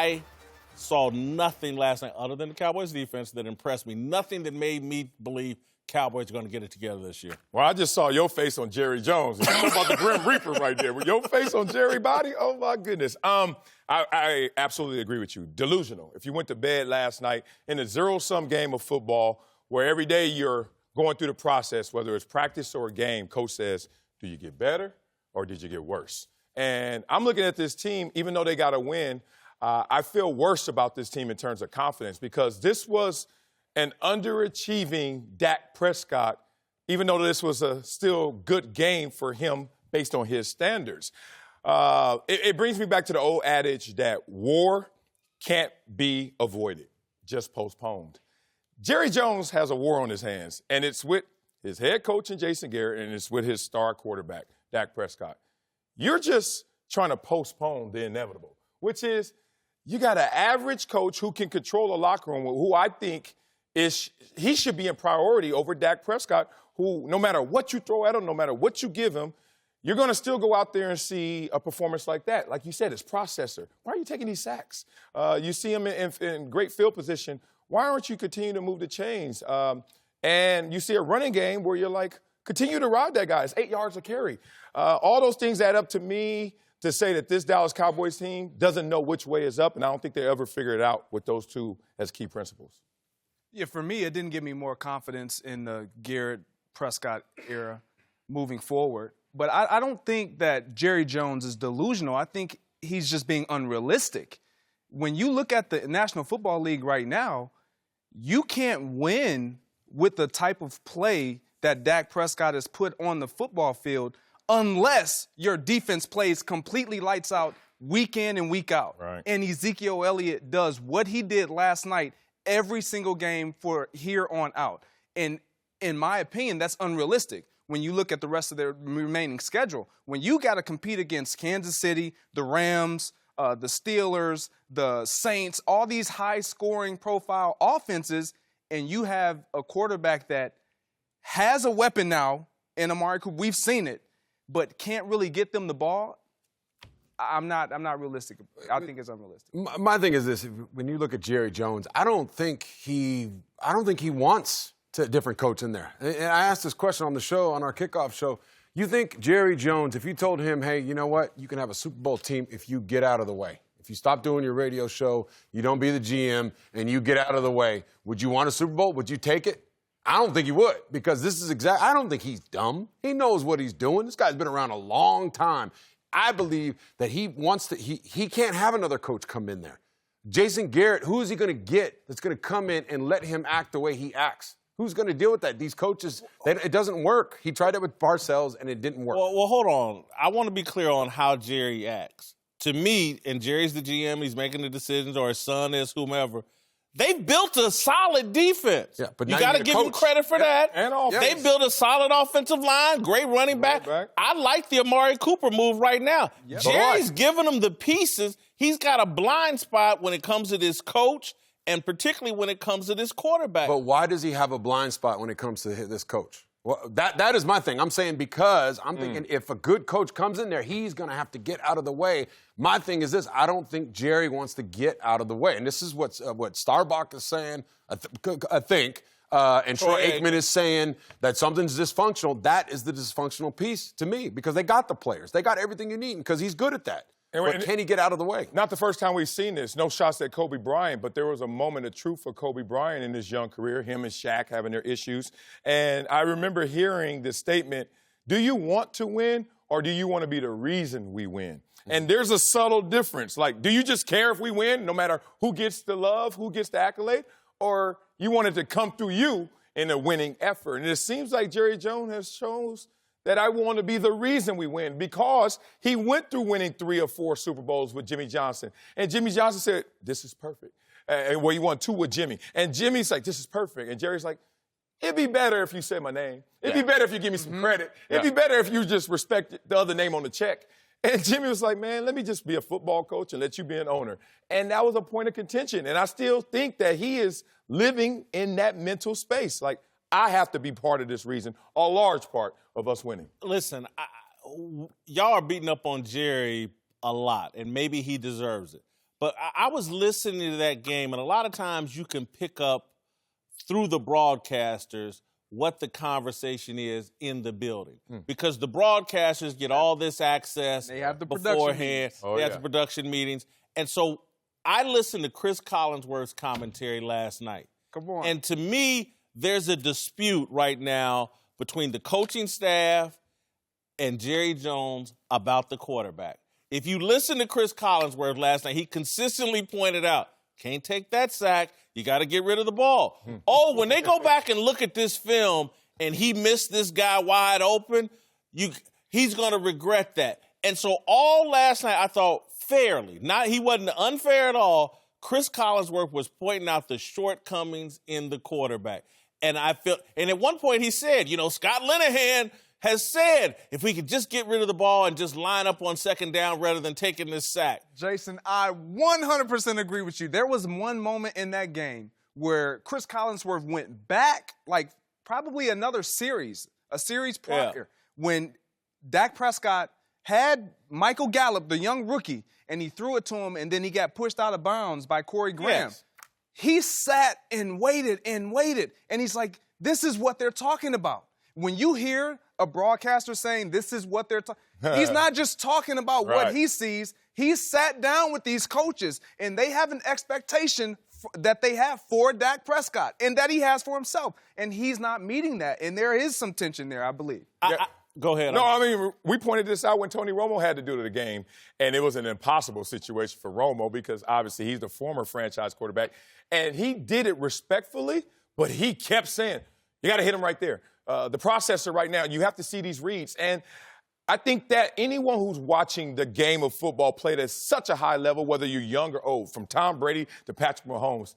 I saw nothing last night other than the Cowboys defense that impressed me. Nothing that made me believe Cowboys are going to get it together this year. Well, I just saw your face on Jerry Jones. You know about the Grim Reaper right there. With your face on Jerry Body, oh, my goodness. I absolutely agree with you. Delusional. If you went to bed last night in a zero-sum game of football where every day you're going through the process, whether it's practice or a game, coach says, do you get better or did you get worse? And I'm looking at this team, even though they got a win, I feel worse about this team in terms of confidence because this was an underachieving Dak Prescott, even though this was a still good game for him based on his standards. It brings me back to the old adage that war can't be avoided, just postponed. Jerry Jones has a war on his hands, and it's with his head coach and Jason Garrett, and it's with his star quarterback, Dak Prescott. You're just trying to postpone the inevitable, which is you got an average coach who can control a locker room, who I think he should be in priority over Dak Prescott, who no matter what you throw at him, no matter what you give him, you're going to still go out there and see a performance like that. Like you said, it's processor. Why are you taking these sacks? You see him in great field position. Why aren't you continuing to move the chains? And you see a running game where you're like, continue to ride that guy. It's 8 yards a carry. All those things add up to me to say that this Dallas Cowboys team doesn't know which way is up, and I don't think they ever figured it out with those two as key principles. Yeah, for me, it didn't give me more confidence in the Garrett-Prescott era moving forward. But I don't think that Jerry Jones is delusional. I think he's just being unrealistic. When you look at the National Football League right now, you can't win with the type of play that Dak Prescott has put on the football field unless your defense plays completely lights out week in and week out. Right. And Ezekiel Elliott does what he did last night every single game for here on out. And in my opinion, that's unrealistic when you look at the rest of their remaining schedule. When you got to compete against Kansas City, the Rams, the Steelers, the Saints, all these high-scoring profile offenses, and you have a quarterback that has a weapon now in Amari Cooper. We've seen it, but can't really get them the ball. I'm not realistic. I think it's unrealistic. My thing is this: when you look at Jerry Jones, I don't think he wants a different coach in there. And I asked this question on the show, on our kickoff show. You think Jerry Jones, if you told him, hey, you know what, you can have a Super Bowl team if you get out of the way. If you stop doing your radio show, you don't be the GM, and you get out of the way, would you want a Super Bowl? Would you take it? I don't think he would, because this is I don't think he's dumb. He knows what he's doing. This guy's been around a long time. I believe that he wants to, he can't have another coach come in there. Jason Garrett, who is he going to get that's going to come in and let him act the way he acts? Who's going to deal with that? These coaches, it doesn't work. He tried it with Parcells, and it didn't work. Well, hold on. I want to be clear on how Jerry acts. To me, and Jerry's the GM, he's making the decisions, or his son is, whomever, they've built a solid defense. Yeah, but you got to give them credit for that. And offense. They built a solid offensive line, great running back. I like the Amari Cooper move right now. Yep. Jerry's giving them the pieces. He's got a blind spot when it comes to this coach, and particularly when it comes to this quarterback. But why does he have a blind spot when it comes to this coach? Well, that is my thing. I'm saying because I'm thinking if a good coach comes in there, he's going to have to get out of the way. My thing is this. I don't think Jerry wants to get out of the way. And this is what Starbuck is saying, I think. And Troy Aikman is saying that something's dysfunctional. That is the dysfunctional piece to me because they got the players. They got everything you need because he's good at that. But can he get out of the way? Not the first time we've seen this. No shots at Kobe Bryant, but there was a moment of truth for Kobe Bryant in his young career, him and Shaq having their issues. And I remember hearing the statement, do you want to win or do you want to be the reason we win? And there's a subtle difference. Like, do you just care if we win, no matter who gets the love, who gets the accolade, or you want it to come through you in a winning effort? And it seems like Jerry Jones has shown that I want to be the reason we win because he went through winning 3 or 4 Super Bowls with Jimmy Johnson. And Jimmy Johnson said, this is perfect. Well, you won 2 with Jimmy. And Jimmy's like, this is perfect. And Jerry's like, it'd be better if you say my name. It'd be better if you give me some credit. It'd be better if you just respect the other name on the check. And Jimmy was like, man, let me just be a football coach and let you be an owner. And that was a point of contention. And I still think that he is living in that mental space. Like, I have to be part of this reason, a large part of us winning. Listen, y'all are beating up on Jerry a lot, and maybe he deserves it. But I was listening to that game, and a lot of times you can pick up through the broadcasters what the conversation is in the building. Because the broadcasters get all this access They have the beforehand. production They have the production meetings. And so I listened to Chris Collinsworth's commentary last night. Come on. And to me, there's a dispute right now between the coaching staff and Jerry Jones about the quarterback. If you listen to Chris Collinsworth last night, he consistently pointed out, can't take that sack. You got to get rid of the ball. Oh, when they go back and look at this film and he missed this guy wide open, he's going to regret that. And so all last night I thought fairly, he wasn't unfair at all. Chris Collinsworth was pointing out the shortcomings in the quarterback. And at one point he said, Scott Linehan has said if we could just get rid of the ball and just line up on second down rather than taking this sack. Jason, I 100% agree with you. There was one moment in that game where Chris Collinsworth went back, like probably a series prior, when Dak Prescott had Michael Gallup, the young rookie, and he threw it to him, and then he got pushed out of bounds by Corey Graham. Yes. He sat and waited, and he's like, this is what they're talking about. When you hear a broadcaster saying this is what they're talking, he's not just talking about what he sees. He sat down with these coaches, and they have an expectation that they have for Dak Prescott and that he has for himself, and he's not meeting that. And there is some tension there, I believe. Go ahead. No, I mean, we pointed this out when Tony Romo had to do the game, and it was an impossible situation for Romo because obviously he's the former franchise quarterback, and he did it respectfully, but he kept saying, you got to hit him right there. The processor right now, you have to see these reads. And I think that anyone who's watching the game of football played at such a high level, whether you're young or old, from Tom Brady to Patrick Mahomes,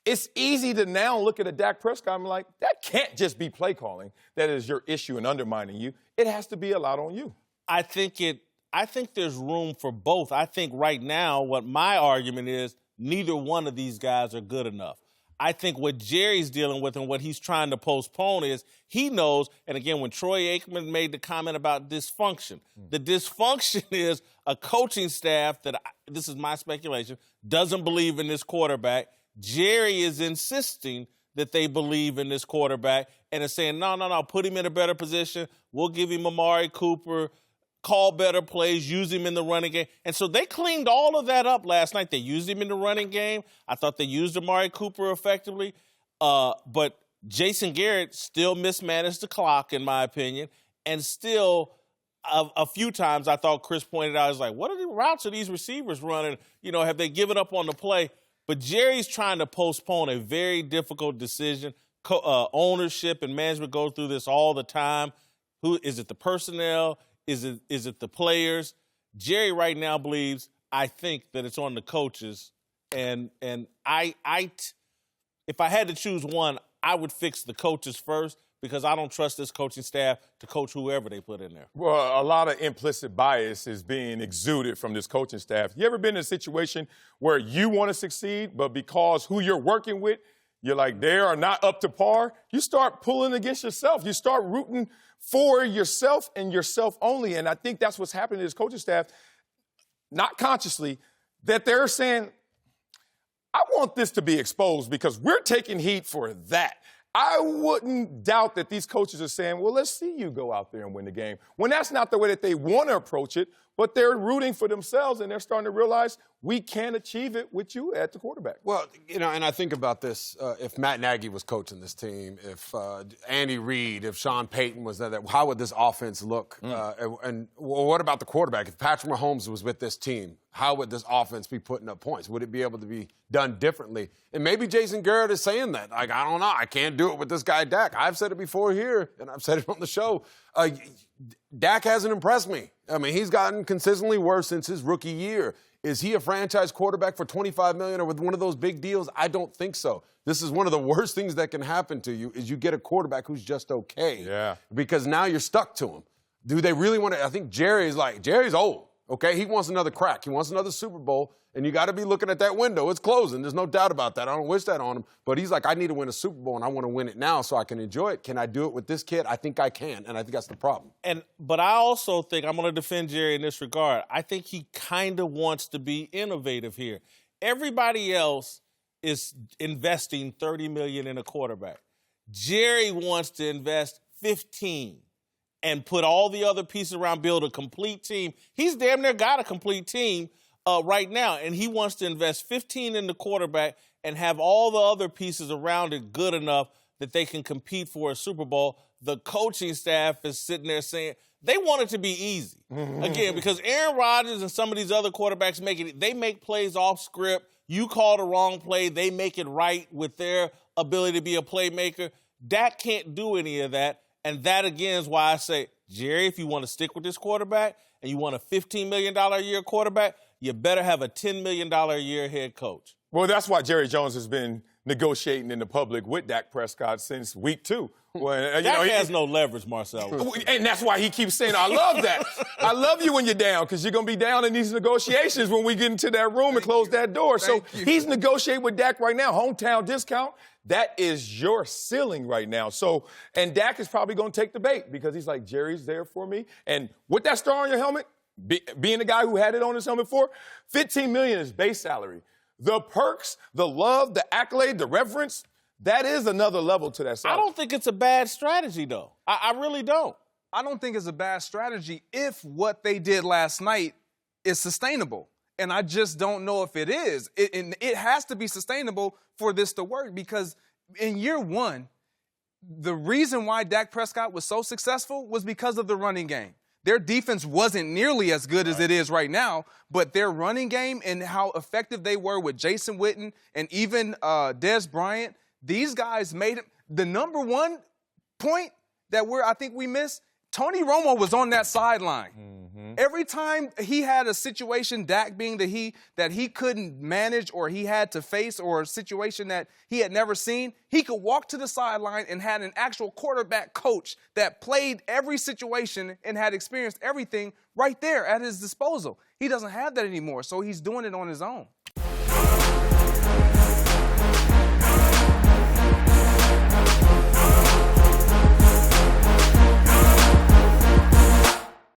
it's easy to now look at a Dak Prescott and be like, that can't just be play calling that is your issue and undermining you. It has to be a lot on you. I think there's room for both. I think right now what my argument is, neither one of these guys are good enough. I think what Jerry's dealing with and what he's trying to postpone is he knows, and again, when Troy Aikman made the comment about dysfunction, the dysfunction is a coaching staff that, this is my speculation, doesn't believe in this quarterback. Jerry is insisting that they believe in this quarterback and is saying, no, put him in a better position. We'll give him Amari Cooper, call better plays, use him in the running game. And so they cleaned all of that up last night. They used him in the running game. I thought they used Amari Cooper effectively. But Jason Garrett still mismanaged the clock, in my opinion. And still, a few times I thought Chris pointed out, what are the routes of these receivers running? Have they given up on the play? But Jerry's trying to postpone a very difficult decision. Ownership and management go through this all the time. Who is it? The personnel? Is it the players? Jerry right now believes, I think, that it's on the coaches. And if I had to choose one, I would fix the coaches first because I don't trust this coaching staff to coach whoever they put in there. Well, a lot of implicit bias is being exuded from this coaching staff. You ever been in a situation where you want to succeed, but because who you're working with, you're like, they are not up to par? You start pulling against yourself. You start rooting for yourself and yourself only. And I think that's what's happening to this coaching staff, not consciously, that they're saying, I want this to be exposed because we're taking heat for that. I wouldn't doubt that these coaches are saying, well, let's see you go out there and win the game. When that's not the way that they want to approach it, but they're rooting for themselves and they're starting to realize we can't achieve it with you at the quarterback. Well, and I think about this, if Matt Nagy was coaching this team, if Andy Reid, if Sean Payton was there, how would this offense look? And what about the quarterback? If Patrick Mahomes was with this team, how would this offense be putting up points? Would it be able to be done differently? And maybe Jason Garrett is saying that. I don't know. I can't do it with this guy, Dak. I've said it before here, and I've said it on the show. Dak hasn't impressed me. I mean, he's gotten consistently worse since his rookie year. Is he a franchise quarterback for $25 million or with one of those big deals? I don't think so. This is one of the worst things that can happen to you is you get a quarterback who's just okay. Yeah. Because now you're stuck to him. Do they really want to? I think Jerry's old. Okay, he wants another crack. He wants another Super Bowl, and you got to be looking at that window. It's closing. There's no doubt about that. I don't wish that on him, but he's like, I need to win a Super Bowl, and I want to win it now so I can enjoy it. Can I do it with this kid? I think I can, and I think that's the problem. But I also think, I'm going to defend Jerry in this regard, I think he kind of wants to be innovative here. everybody else is investing $30 million in a quarterback. Jerry wants to invest 15 and put all the other pieces around, build a complete team. He's damn near got a complete team right now, and he wants to invest 15 in the quarterback and have all the other pieces around it good enough that they can compete for a Super Bowl. The coaching staff is sitting there saying they want it to be easy. Again, because Aaron Rodgers and some of these other quarterbacks they make plays off script. You call the wrong play, they make it right with their ability to be a playmaker. Dak can't do any of that. And that, again, is why I say, Jerry, if you want to stick with this quarterback and you want a $15 million a year quarterback, you better have a $10 million a year head coach. Well, that's why Jerry Jones has been negotiating in the public with Dak Prescott since week 2. Dak has no leverage, Marcel. And that's why he keeps saying, I love that. I love you when you're down, because you're going to be down in these negotiations when we get into that room and close that door. So he's negotiating with Dak right now. Hometown discount. That is your ceiling right now. So, and Dak is probably going to take the bait because he's like, Jerry's there for me. And with that star on your helmet, being the guy who had it on his helmet for, $15 million is base salary. The perks, the love, the accolade, the reverence, that is another level to that salary. I don't think it's a bad strategy, though. I really don't. I don't think it's a bad strategy if what they did last night is sustainable. And I just don't know if it is. It has to be sustainable for this to work, because in year 1, the reason why Dak Prescott was so successful was because of the running game. Their defense wasn't nearly as good as it is right now, but their running game and how effective they were with Jason Witten and even Dez Bryant, these guys made it. The number one point that I think we missed, Tony Romo was on that sideline. Every time he had a situation, Dak being that he couldn't manage or he had to face, or a situation that he had never seen, he could walk to the sideline and had an actual quarterback coach that played every situation and had experienced everything right there at his disposal. He doesn't have that anymore, so he's doing it on his own.